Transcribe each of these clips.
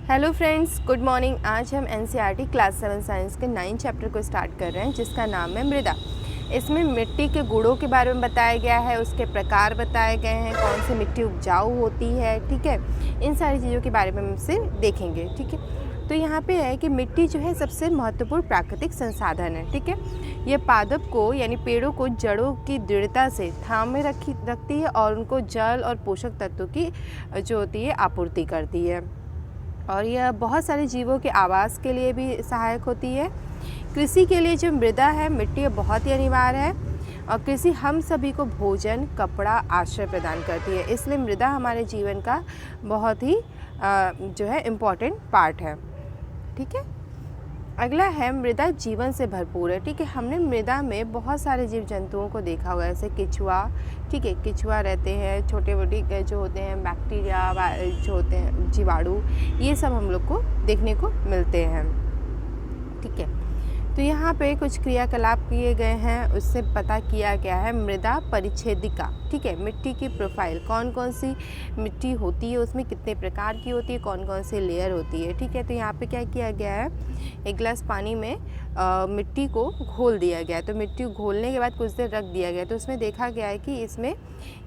Hello friends, good morning. आज हम NCERT class 7 science के 9 चैप्टर को स्टार्ट कर रहे हैं जिसका नाम है मृदा। इसमें मिट्टी के गुणों के बारे में बताया गया है, उसके प्रकार बताए गए हैं, कौन सी मिट्टी उपजाऊ होती है, ठीक है। इन सारी चीज़ों के बारे में हम इससे देखेंगे, ठीक है। तो यहाँ पे है कि मिट्टी जो है सबसे महत्वपूर्ण प्राकृतिक संसाधन है, ठीक है। ये पादप को यानी पेड़ों को जड़ों की दृढ़ता से थामे रखती है और उनको जल और पोषक तत्वों की जो होती है आपूर्ति करती है, और यह बहुत सारे जीवों के आवास के लिए भी सहायक होती है। कृषि के लिए जो मृदा है, मिट्टी बहुत ही अनिवार्य है, और कृषि हम सभी को भोजन, कपड़ा, आश्रय प्रदान करती है। इसलिए मृदा हमारे जीवन का बहुत ही जो है इम्पॉर्टेंट पार्ट है, ठीक है। अगला है मृदा जीवन से भरपूर है, ठीक है। हमने मृदा में बहुत सारे जीव जंतुओं को देखा हुआ है, जैसे केचुआ, ठीक है। केचुआ रहते हैं, छोटे मोटे जो होते हैं बैक्टीरिया जो होते हैं, जीवाणु, ये सब हम लोग को देखने को मिलते हैं, ठीक है। तो यहाँ पे कुछ क्रियाकलाप किए गए हैं, उससे पता किया गया है मृदा परिच्छेदिका, ठीक है। मिट्टी की प्रोफाइल, कौन कौन सी मिट्टी होती है, उसमें कितने प्रकार की होती है, कौन कौन सी लेयर होती है, ठीक है। तो यहाँ पे क्या किया गया है, एक गिलास पानी में मिट्टी को घोल दिया गया है। तो मिट्टी घोलने के बाद कुछ देर रख दिया गया, तो उसमें देखा गया है कि इसमें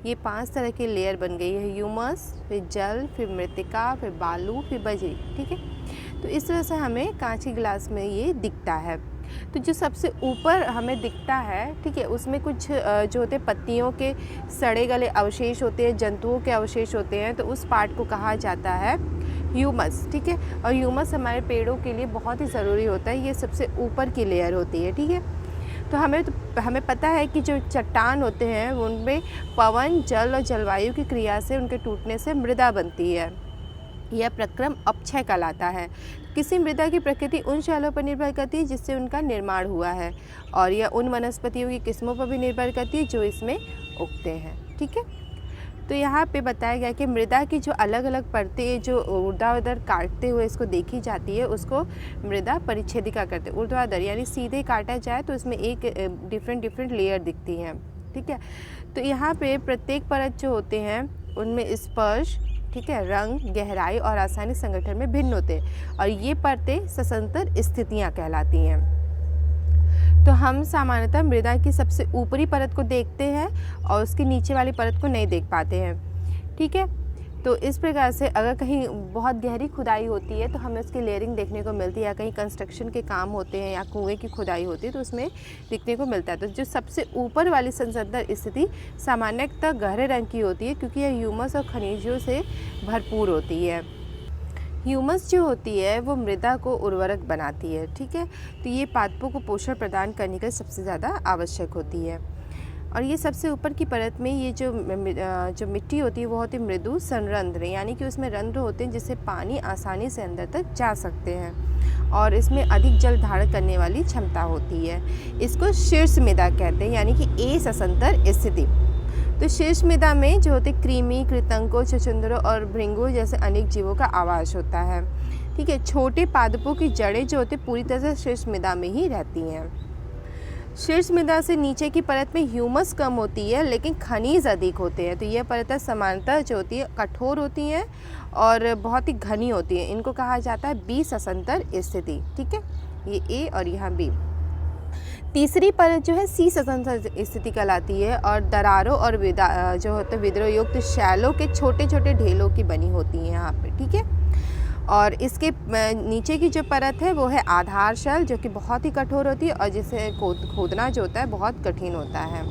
ये 5 तरह की लेयर बन गई है। ह्यूमस, फिर जल, फिर मृतिका, फिर बालू, फिर बजरी, ठीक है। तो इस तरह से हमें कांच के गिलास में ये दिखता है। तो जो सबसे ऊपर हमें दिखता है, ठीक है, उसमें कुछ जो होते हैं पत्तियों के सड़े गले अवशेष होते हैं, जंतुओं के अवशेष होते हैं, तो उस पार्ट को कहा जाता है ह्यूमस, ठीक है। और ह्यूमस हमारे पेड़ों के लिए बहुत ही ज़रूरी होता है, ये सबसे ऊपर की लेयर होती है, ठीक है। तो हमें पता है कि जो चट्टान होते हैं उनमें पवन, जल और जलवायु की क्रिया से, उनके टूटने से मृदा बनती है। यह प्रक्रम अपक्षय कहलाता है। किसी मृदा की प्रकृति उन शैलों पर निर्भर करती है जिससे उनका निर्माण हुआ है, और यह उन वनस्पतियों की किस्मों पर भी निर्भर करती है जो इसमें उगते हैं, ठीक है। तो यहाँ पे बताया गया कि मृदा की जो अलग अलग परतें जो ऊर्ध्वाधर काटते हुए इसको देखी जाती है, उसको मृदा परिच्छेदिका करते हैं। ऊर्ध्वाधर यानी सीधे काटा जाए तो इसमें एक डिफरेंट लेयर दिखती हैं, ठीक है। तो यहाँ पे प्रत्येक परत जो होते हैं उनमें स्पर्श, ठीक है, रंग, गहराई और रासायनिक संगठन में भिन्न होते हैं, और ये परतें सशंतर स्थितियाँ कहलाती हैं। तो हम सामान्यतः मृदा की सबसे ऊपरी परत को देखते हैं और उसके नीचे वाली परत को नहीं देख पाते हैं, ठीक है। तो इस प्रकार से अगर कहीं बहुत गहरी खुदाई होती है तो हमें उसकी लेयरिंग देखने को मिलती है, या कहीं कंस्ट्रक्शन के काम होते हैं या कुएं की खुदाई होती है तो उसमें दिखने को मिलता है। तो जो सबसे ऊपर वाली संसदर स्थिति सामान्यतः गहरे रंग की होती है, क्योंकि यह ह्यूमस और खनिजों से भरपूर होती है। ह्यूमस जो होती है वो मृदा को उर्वरक बनाती है, ठीक है। तो ये पादपों को पोषण प्रदान करने के लिए सबसे ज़्यादा आवश्यक होती है। और ये सबसे ऊपर की परत में ये जो मिट्टी होती है वो होती है मृदु संरंध्र, यानी कि उसमें रंध्र होते हैं जिससे पानी आसानी से अंदर तक जा सकते हैं, और इसमें अधिक जल धारण करने वाली क्षमता होती है। इसको शीर्ष मृदा कहते हैं, यानी कि ए सशंतर स्थिति। तो शीर्ष मृदा में जो होते कृमि, कृतंकों, छछूंदरों और भृंगों जैसे अनेक जीवों का आवास होता है, ठीक है। छोटे पादपों की जड़ें जो होती पूरी तरह से शीर्ष मृदा में ही रहती हैं। शीर्ष मृदा से नीचे की परत में ह्यूमस कम होती है लेकिन खनिज अधिक होते हैं। तो यह परतें सामान्यतः जो होती है कठोर होती हैं और बहुत ही घनी होती हैं। इनको कहा जाता है बी सशंतर स्थिति, ठीक है। ये ए और यहाँ बी। तीसरी परत जो है सी सशंतर स्थिति कहलाती है, और दरारों और जो होते विद्रोह युक्त शैलों के छोटे छोटे ढेलों की बनी होती है यहाँ पे, ठीक है। और इसके नीचे की जो परत है वो है आधार शैल, जो कि बहुत ही कठोर होती है और जिसे खोदना जो होता है बहुत कठिन होता है।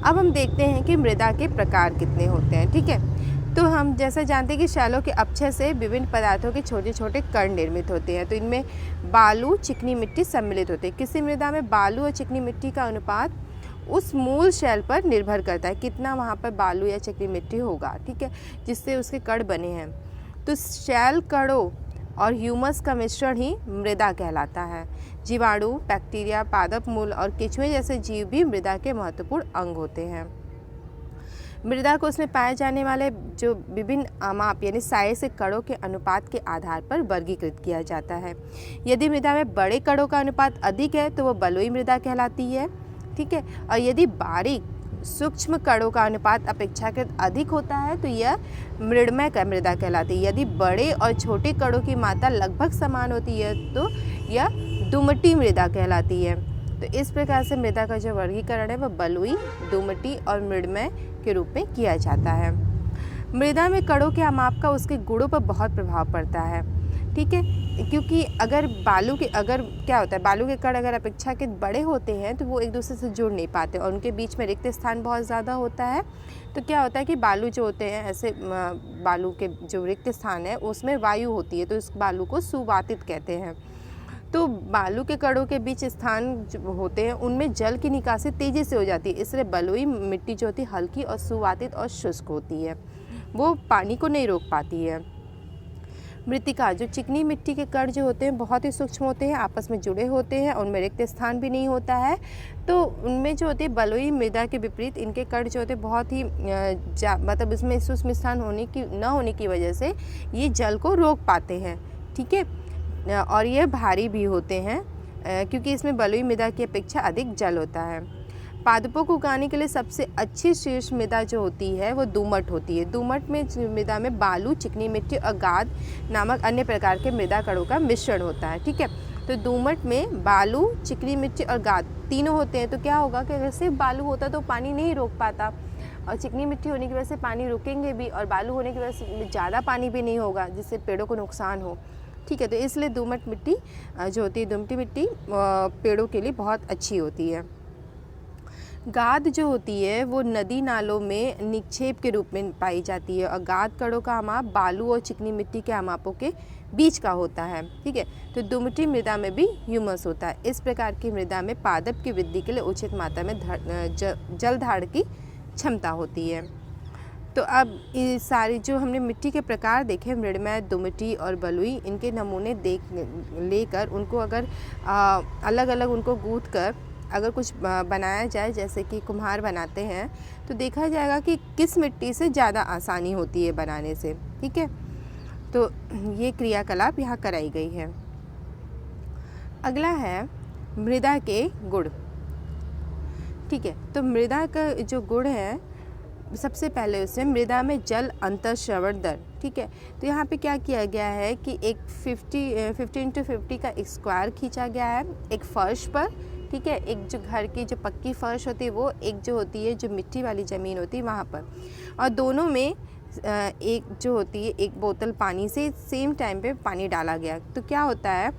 अब हम देखते हैं कि मृदा के प्रकार कितने होते हैं, ठीक है। तो हम जैसा जानते हैं कि शैलों के अपक्षय से विभिन्न पदार्थों के छोटे छोटे कण निर्मित होते हैं। तो इनमें बालू, चिकनी मिट्टी सम्मिलित होते हैं। किसी मृदा में बालू और चिकनी मिट्टी का अनुपात उस मूल शैल पर निर्भर करता है, कितना वहाँ पर बालू या चिकनी मिट्टी होगा, ठीक है, जिससे उसके कण बने हैं। तो शैल कणों और ह्यूमस का मिश्रण ही मृदा कहलाता है। जीवाणु, बैक्टीरिया, पादप मूल और केंचुए जैसे जीव भी मृदा के महत्वपूर्ण अंग होते हैं। मृदा को उसमें पाए जाने वाले जो विभिन्न माप यानी साइज से कणों के अनुपात के आधार पर वर्गीकृत किया जाता है। यदि मृदा में बड़े कणों का अनुपात अधिक है तो वो बलुई मृदा कहलाती है, ठीक है। और यदि बारीक सूक्ष्म कणों का अनुपात अपेक्षाकृत अधिक होता है तो यह मृण्मय मृदा कहलाती है। यदि बड़े और छोटे कणों की मात्रा लगभग समान होती है तो यह दुमटी मृदा कहलाती है। तो इस प्रकार से मृदा का जो वर्गीकरण है वह बलुई, दुमटी और मृण्मय के रूप में किया जाता है। मृदा में कणों के माप का उसके गुणों पर बहुत प्रभाव पड़ता है, ठीक है, क्योंकि अगर क्या होता है, बालू के कण अगर अपेक्षाकृत बड़े होते हैं तो वो एक दूसरे से जुड़ नहीं पाते और उनके बीच में रिक्त स्थान बहुत ज़्यादा होता है। तो क्या होता है कि बालू जो होते हैं ऐसे बालू के जो रिक्त स्थान है उसमें वायु होती है तो इस बालू को सुवातित कहते हैं। तो बालू के कणों के बीच स्थान जो होते हैं उनमें जल की निकासी तेज़ी से हो जाती है, इसलिए बलुई मिट्टी जो होती है हल्की और सुवातित और शुष्क होती है, वो पानी को नहीं रोक पाती है। मृत्तिका, जो चिकनी मिट्टी के कण जो होते हैं बहुत ही सूक्ष्म होते हैं, आपस में जुड़े होते हैं, उनमें रिक्त स्थान भी नहीं होता है। तो उनमें जो होती है बलुई मृदा के विपरीत इनके कण जो होते हैं बहुत ही मतलब इसमें सूक्ष्म स्थान न होने की वजह से ये जल को रोक पाते हैं, ठीक है, और ये भारी भी होते हैं क्योंकि इसमें बलुई मृदा की अपेक्षा अधिक जल होता है। पादपों को उगाने के लिए सबसे अच्छी शीर्ष मृदा जो होती है वो दोमट होती है। दोमट में मृदा में बालू, चिकनी मिट्टी और गाद नामक अन्य प्रकार के मृदा कणों का मिश्रण होता है, ठीक है। तो दोमट में बालू, चिकनी मिट्टी और गाद तीनों होते हैं। तो क्या होगा कि अगर सिर्फ बालू होता तो पानी नहीं रोक पाता और चिकनी मिट्टी होने की वजह से पानी रुकेंगे भी और बालू होने की वजह से ज़्यादा पानी भी नहीं होगा जिससे पेड़ों को नुकसान हो, ठीक है। तो इसलिए दोमट मिट्टी जो होती है, दोमटी मिट्टी पेड़ों के लिए बहुत अच्छी होती है। गाद जो होती है वो नदी नालों में निक्षेप के रूप में पाई जाती है और गाद कणों का अमाप बालू और चिकनी मिट्टी के अमापों के बीच का होता है, ठीक है। तो दुमटी मृदा में भी ह्यूमस होता है। इस प्रकार की मृदा में पादप की वृद्धि के लिए उचित मात्रा में जल धारण की क्षमता होती है। तो अब ये सारी जो हमने मिट्टी के प्रकार देखे, मृण्मय, दुमटी और बलुई, इनके नमूने लेकर उनको अगर अलग अलग उनको गूँथ कर अगर कुछ बनाया जाए जैसे कि कुम्हार बनाते हैं तो देखा जाएगा कि किस मिट्टी से ज़्यादा आसानी होती है बनाने से, ठीक है। तो ये क्रियाकलाप यहाँ कराई गई है। अगला है मृदा के गुण, ठीक है। तो मृदा का जो गुण है सबसे पहले उससे मृदा में जल अंतःश्रवण दर, ठीक है। तो यहाँ पे क्या किया गया है कि एक 50x50 का एक स्क्वायर खींचा गया है एक फर्श पर, ठीक है। एक जो घर की जो पक्की फर्श होती है वो, एक जो होती है जो मिट्टी वाली ज़मीन होती है वहाँ पर, और दोनों में एक जो होती है एक बोतल पानी से सेम टाइम पे पानी डाला गया। तो क्या होता है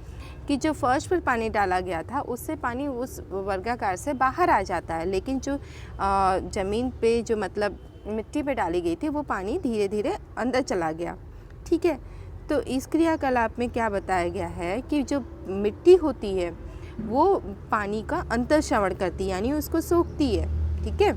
कि जो फर्श पर पानी डाला गया था उससे पानी उस वर्गाकार से बाहर आ जाता है, लेकिन जो ज़मीन पे जो मतलब मिट्टी पे डाली गई थी वो पानी धीरे धीरे अंदर चला गया, ठीक है। तो इस क्रियाकलाप में क्या बताया गया है कि जो मिट्टी होती है वो पानी का अंतःश्रवण करती है, यानी उसको सोखती है, ठीक है।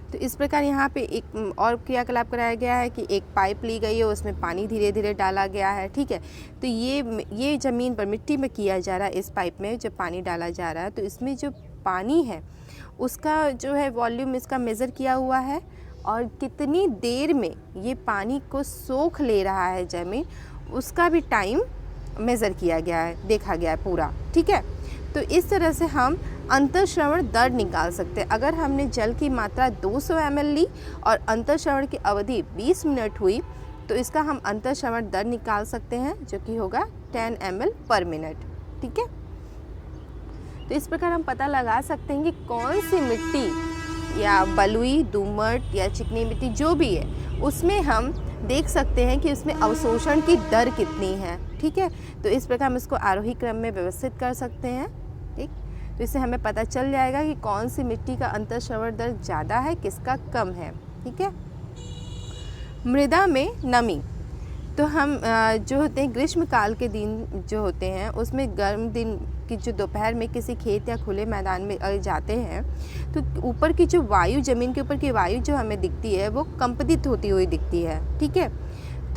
तो इस प्रकार यहाँ पे एक और क्रियाकलाप कराया गया है कि एक पाइप ली गई है, उसमें पानी धीरे धीरे डाला गया है, ठीक है। तो ये ज़मीन पर मिट्टी में किया जा रहा है, इस पाइप में जब पानी डाला जा रहा है तो इसमें जो पानी है उसका जो है वॉल्यूम इसका मेज़र किया हुआ है और कितनी देर में ये पानी को सोख ले रहा है ज़मीन, उसका भी टाइम मेज़र किया गया है, देखा गया है पूरा, ठीक है। तो इस तरह से हम अंतःश्रवण दर निकाल सकते हैं। अगर हमने जल की मात्रा 200 ml ली और अंतःश्रवण की अवधि 20 मिनट हुई तो इसका हम अंतःश्रवण दर निकाल सकते हैं जो कि होगा 10 ml पर मिनट, ठीक है। तो इस प्रकार हम पता लगा सकते हैं कि कौन सी मिट्टी या बलुई, दोमट या चिकनी मिट्टी जो भी है उसमें हम देख सकते हैं कि उसमें अवशोषण की दर कितनी है, ठीक है। तो इस प्रकार हम इसको आरोही क्रम में व्यवस्थित कर सकते हैं, ठीक। तो इससे हमें पता चल जाएगा कि कौन सी मिट्टी का अंतःश्रवण दर ज़्यादा है, किसका कम है, ठीक है। मृदा में नमी, तो हम जो होते हैं ग्रीष्म काल के दिन जो होते हैं उसमें गर्म दिन की जो दोपहर में किसी खेत या खुले मैदान में अगर जाते हैं तो ऊपर की जो वायु, ज़मीन के ऊपर की वायु जो हमें दिखती है वो कंपदित होती हुई दिखती है, ठीक है।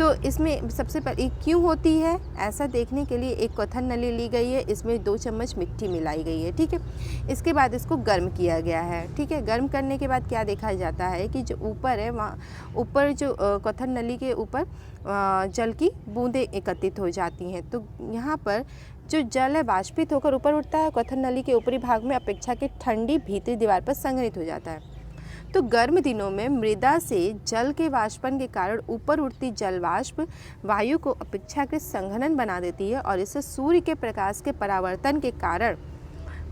तो इसमें सबसे पहले क्यों होती है, ऐसा देखने के लिए एक क्वथन नली ली गई है, इसमें 2 चम्मच मिट्टी मिलाई गई है, ठीक है। इसके बाद इसको गर्म किया गया है, ठीक है। गर्म करने के बाद क्या देखा जाता है कि जो ऊपर है वहाँ ऊपर जो क्वथन नली के ऊपर जल की बूंदें एकत्रित हो जाती हैं। तो यहाँ पर जो जल है वाष्पित होकर ऊपर उठता है, क्वथन नली के ऊपरी भाग में अपेक्षाकृत ठंडी भीतरी दीवार पर संग्रहित हो जाता है। तो गर्म दिनों में मृदा से जल के वाष्पन के कारण ऊपर उठती जल वाष्प वायु को अपेक्षाकृत संघनन बना देती है और इससे सूर्य के प्रकाश के परावर्तन के कारण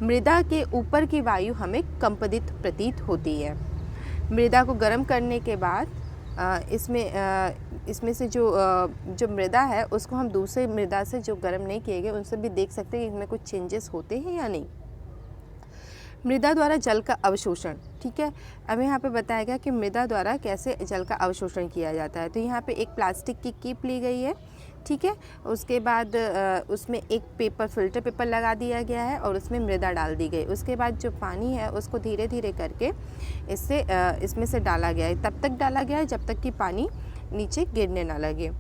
मृदा के ऊपर की वायु हमें कंपदित प्रतीत होती है। मृदा को गर्म करने के बाद इसमें से जो मृदा है उसको हम दूसरे मृदा से जो गर्म नहीं किए गए उनसे भी देख सकते हैं कि इसमें कुछ चेंजेस होते हैं या नहीं। मृदा द्वारा जल का अवशोषण, ठीक है। अब यहाँ पे बताया गया कि मृदा द्वारा कैसे जल का अवशोषण किया जाता है। तो यहाँ पे एक प्लास्टिक की कीप ली गई है, ठीक है। उसके बाद उसमें एक फ़िल्टर पेपर लगा दिया गया है और उसमें मृदा डाल दी गई। उसके बाद जो पानी है उसको धीरे धीरे करके इसमें से डाला गया है। तब तक डाला गया है जब तक कि पानी नीचे गिरने ना लगे,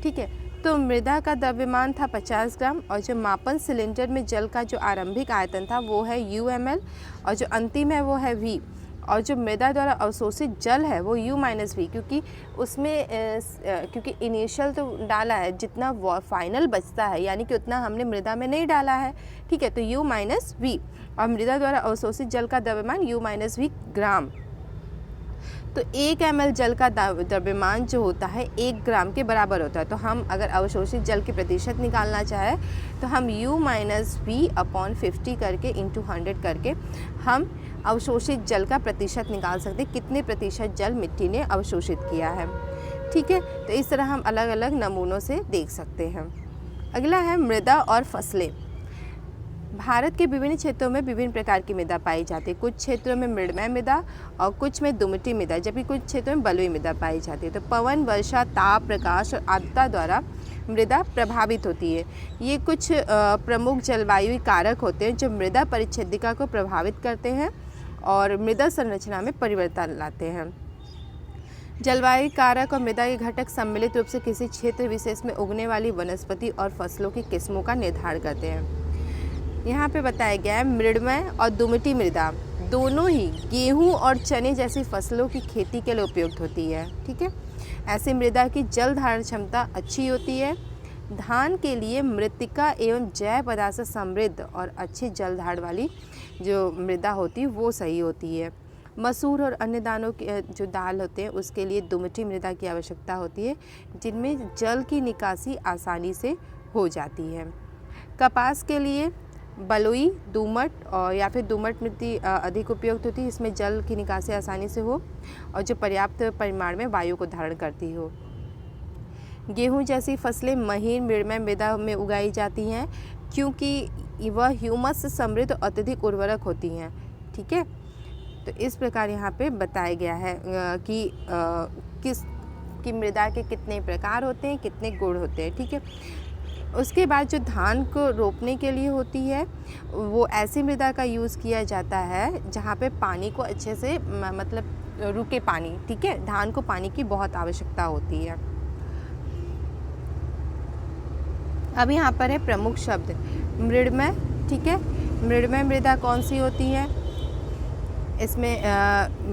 ठीक है। तो मृदा का द्रव्यमान था 50 ग्राम और जो मापन सिलेंडर में जल का जो आरंभिक आयतन था वो है UmL और जो अंतिम है वो है V और जो मृदा द्वारा अवशोषित जल है वो U-V, क्योंकि उसमें क्योंकि इनिशियल तो डाला है, जितना फाइनल बचता है यानी कि उतना हमने मृदा में नहीं डाला है, ठीक है। तो U-V और मृदा द्वारा अवशोषित जल का द्रव्यमान U-V ग्राम। तो 1 ml जल का द्रव्यमान जो होता है 1 ग्राम के बराबर होता है। तो हम अगर अवशोषित जल के प्रतिशत निकालना चाहे तो हम U-V/50 करके इंटू 100 करके हम अवशोषित जल का प्रतिशत निकाल सकते हैं, कितने प्रतिशत जल मिट्टी ने अवशोषित किया है, ठीक है। तो इस तरह हम अलग अलग नमूनों से देख सकते हैं। अगला है मृदा और फसलें। भारत के विभिन्न क्षेत्रों में विभिन्न प्रकार की मृदा पाई जाती है। कुछ क्षेत्रों में मृदमय मृदा और कुछ में दुमटी मृदा, जबकि कुछ क्षेत्रों में बलुई मृदा पाई जाती है। तो पवन, वर्षा, ताप, प्रकाश और आर्द्रता द्वारा मृदा प्रभावित होती है। ये कुछ प्रमुख जलवायु कारक होते हैं जो मृदा परिच्छेदिका को प्रभावित करते हैं और मृदा संरचना में परिवर्तन लाते हैं। जलवायु कारक और मृदा के घटक सम्मिलित रूप से किसी क्षेत्र विशेष में उगने वाली वनस्पति और फसलों की किस्मों का निर्धारण करते हैं। यहाँ पे बताया गया है मृदमय और दुमटी मृदा दोनों ही गेहूं और चने जैसी फसलों की खेती के लिए उपयुक्त होती है, ठीक है। ऐसी मृदा की जल धारण क्षमता अच्छी होती है। धान के लिए मृत्तिका एवं जैव पदार्थ से समृद्ध और अच्छी जल धारण वाली जो मृदा होती है वो सही होती है। मसूर और अन्य दानों के जो दाल होते हैं उसके लिए दुमटी मृदा की आवश्यकता होती है, जिनमें जल की निकासी आसानी से हो जाती है। कपास के लिए बलुई, दोमट और या फिर दोमट मिट्टी अधिक उपयुक्त होती है, इसमें जल की निकासी आसानी से हो और जो पर्याप्त परिमाण में वायु को धारण करती हो। गेहूं जैसी फसलें महीन मृदमय मृदा में उगाई जाती हैं क्योंकि वह ह्यूमस से समृद्ध और अत्यधिक उर्वरक होती हैं, ठीक है। तो इस प्रकार यहाँ पे बताया गया है कि मृदा के कितने प्रकार होते हैं, कितने गुण होते हैं, ठीक है। उसके बाद जो धान को रोपने के लिए होती है वो ऐसी मृदा का यूज़ किया जाता है जहाँ पे पानी को अच्छे से मतलब रुके पानी, ठीक है। धान को पानी की बहुत आवश्यकता होती है। अब यहाँ पर है प्रमुख शब्द मृदमय, ठीक है। मृदमय मृदा कौन सी होती है? इसमें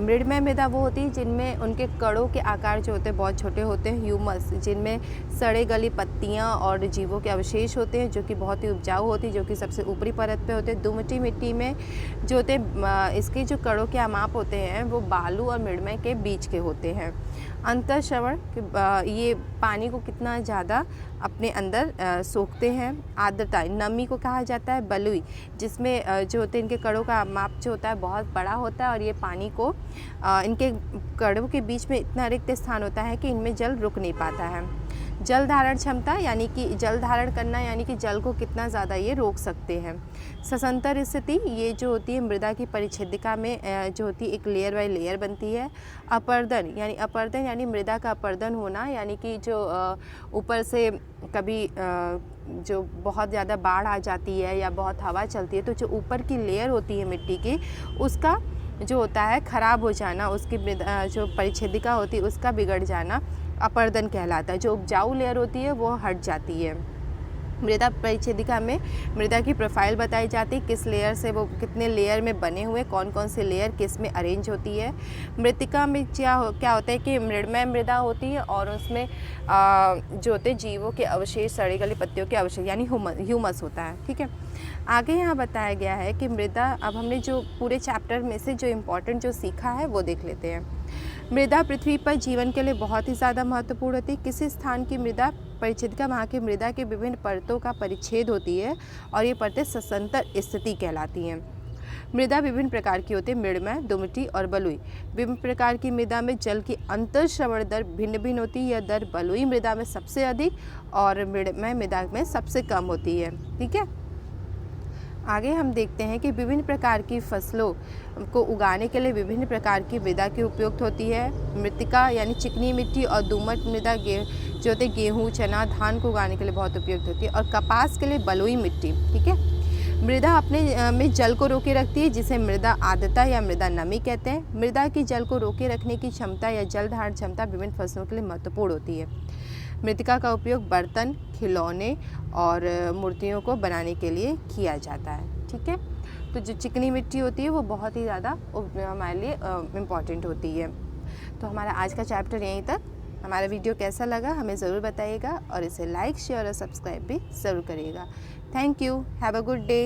मृदमय मृदा वो होती है जिनमें उनके कणों के आकार जो होते हैं बहुत छोटे होते हैं, ह्यूमस, जिनमें सड़े गली पत्तियां और जीवों के अवशेष होते हैं जो कि बहुत ही उपजाऊ होती है, जो कि सबसे ऊपरी परत पे होते हैं। दुमटी मिट्टी में जो होते हैं इसके जो कणों के आमाप होते हैं वो बालू और मृदमय के बीच के होते हैं। अंतःश्रवण ये पानी को कितना ज़्यादा अपने अंदर सोखते हैं। आर्द्रता, नमी को कहा जाता है बलुई, जिसमें जो होते हैं इनके कणों का माप जो होता है बहुत बड़ा होता है और ये पानी को इनके कणों के बीच में इतना रिक्त स्थान होता है कि इनमें जल रुक नहीं पाता है। जल धारण क्षमता यानी कि जल धारण करना यानी कि जल को कितना ज़्यादा ये रोक सकते हैं। सशंतर स्थिति ये जो होती है मृदा की परिच्छेदिका में जो होती है एक लेयर बाय लेयर बनती है। अपर्दन यानी मृदा का अपर्दन होना, यानी कि जो ऊपर से कभी जो बहुत ज़्यादा बाढ़ आ जाती है या बहुत हवा चलती है तो जो ऊपर की लेयर होती है मिट्टी की उसका जो होता है ख़राब हो जाना, उसकी जो परिच्छेदिका होती है उसका बिगड़ जाना, अपर्दन कहलाता है। जो उपजाऊ लेयर होती है वो हट जाती है। मृदा परिच्छेदिका में मृदा की प्रोफाइल बताई जाती है, किस लेयर से वो कितने लेयर में बने हुए, कौन कौन से लेयर किस में अरेंज होती है। मृतिका में क्या होता है कि मृणमय मृदा होती है और उसमें जो होते हैं जीवों के अवशेष, सड़े गले पत्तियों के अवशेष यानी ह्यूमस होता है। ठीक है, आगे यहाँ बताया गया है कि मृदा, अब हमने जो पूरे चैप्टर में से जो इम्पोर्टेंट जो सीखा है वो देख लेते हैं। मृदा पृथ्वी पर जीवन के लिए बहुत ही ज़्यादा महत्वपूर्ण होती है। किसी स्थान की मृदा परिच्छेदिका वहाँ की मृदा के विभिन्न परतों का परिच्छेद होती है और ये परतें सशंतर स्थिति कहलाती हैं। मृदा विभिन्न प्रकार की होती है, मृणमय, दोमटी और बलुई। विभिन्न प्रकार की मृदा में जल की अंतर्श्रवण दर भिन्न भिन्न होती है। यह दर बलुई मृदा में सबसे अधिक और मृणमय मृदा में सबसे कम होती है। ठीक है, आगे हम देखते हैं कि विभिन्न प्रकार की फसलों को उगाने के लिए विभिन्न प्रकार की मृदा की उपयुक्त होती है। मृतिका यानी चिकनी मिट्टी और दोमट मृदा जो होते गेहूँ, चना, धान को उगाने के लिए बहुत उपयुक्त होती है। और कपास के लिए बलुई मिट्टी। ठीक है, मृदा अपने में जल को रोके रखती है, जिसे मृदा आर्द्रता या मृदा नमी कहते हैं। मृदा की जल को रोके रखने की क्षमता या जल धारण क्षमता विभिन्न फसलों के लिए महत्वपूर्ण होती है। मृतिका का उपयोग बर्तन, खिलौने और मूर्तियों को बनाने के लिए किया जाता है। ठीक है, तो जो चिकनी मिट्टी होती है वो बहुत ही ज़्यादा हमारे लिए इम्पॉर्टेंट होती है। तो हमारा आज का चैप्टर यहीं तक। हमारा वीडियो कैसा लगा हमें ज़रूर बताइएगा और इसे लाइक, शेयर और सब्सक्राइब भी ज़रूर करिएगा। Thank you, have a good day.